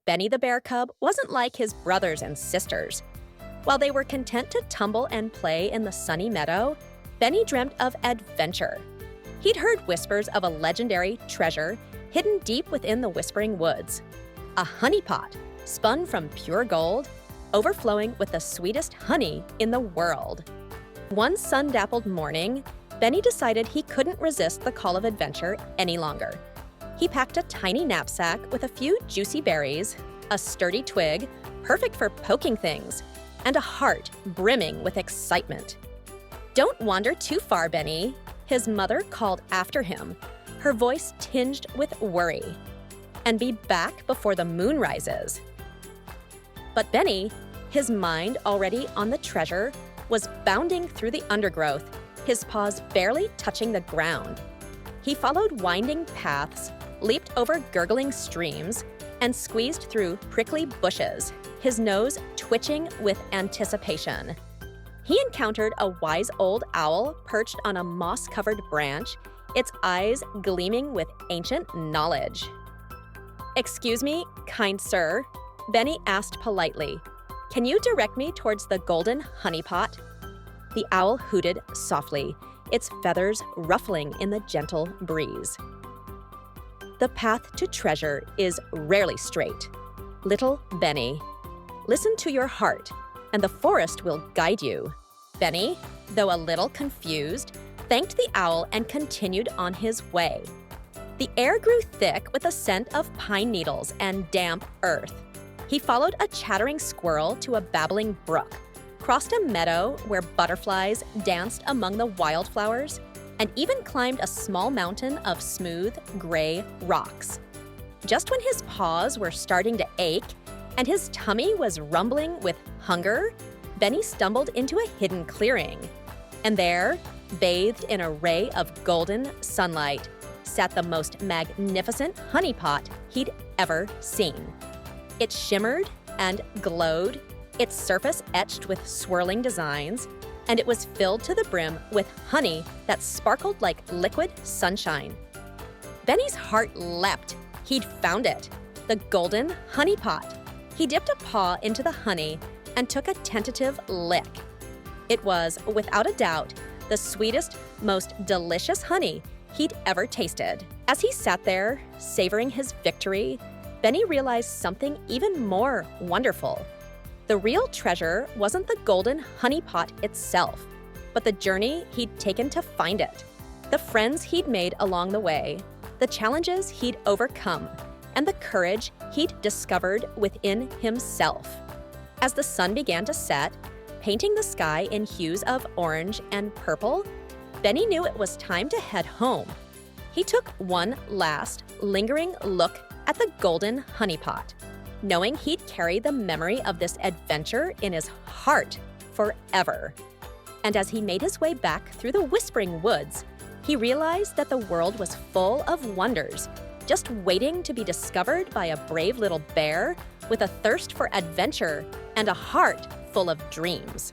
Benny the bear cub wasn't like his brothers and sisters. While they were content to tumble and play in the sunny meadow, Benny dreamt of adventure. He'd heard whispers of a legendary treasure hidden deep within the whispering woods. A honey pot, spun from pure gold, overflowing with the sweetest honey in the world. One sun-dappled morning, Benny decided he couldn't resist the call of adventure any longer. He packed a tiny knapsack with a few juicy berries, a sturdy twig, perfect for poking things, and a heart brimming with excitement. "Don't wander too far, Benny," his mother called after him, her voice tinged with worry. "And be back before the moon rises." But Benny, his mind already on the treasure, was bounding through the undergrowth, his paws barely touching the ground. He followed winding paths, leaped over gurgling streams, and squeezed through prickly bushes, his nose twitching with anticipation. He encountered a wise old owl perched on a moss-covered branch, its eyes gleaming with ancient knowledge. "Excuse me, kind sir," Benny asked politely. "Can you direct me towards the golden honey pot?" The owl hooted softly, its feathers ruffling in the gentle breeze. "The path to treasure is rarely straight. Little Benny, listen to your heart, and the forest will guide you." Benny, though a little confused, thanked the owl and continued on his way. The air grew thick with a scent of pine needles and damp earth. He followed a chattering squirrel to a babbling brook, crossed a meadow where butterflies danced among the wildflowers, and even climbed a small mountain of smooth, gray rocks. Just when his paws were starting to ache and his tummy was rumbling with hunger, Benny stumbled into a hidden clearing. And there, bathed in a ray of golden sunlight, sat the most magnificent honey pot he'd ever seen. It shimmered and glowed, its surface etched with swirling designs, and it was filled to the brim with honey that sparkled like liquid sunshine. Benny's heart leapt. He'd found it, the golden honey pot. He dipped a paw into the honey and took a tentative lick. It was, without a doubt, the sweetest, most delicious honey he'd ever tasted. As he sat there, savoring his victory, Benny realized something even more wonderful. The real treasure wasn't the golden honey pot itself, but the journey he'd taken to find it, the friends he'd made along the way, the challenges he'd overcome, and the courage he'd discovered within himself. As the sun began to set, painting the sky in hues of orange and purple, Benny knew it was time to head home. He took one last, lingering look at the golden honey pot, knowing he'd carry the memory of this adventure in his heart forever. And as he made his way back through the whispering woods, he realized that the world was full of wonders, just waiting to be discovered by a brave little bear with a thirst for adventure and a heart full of dreams.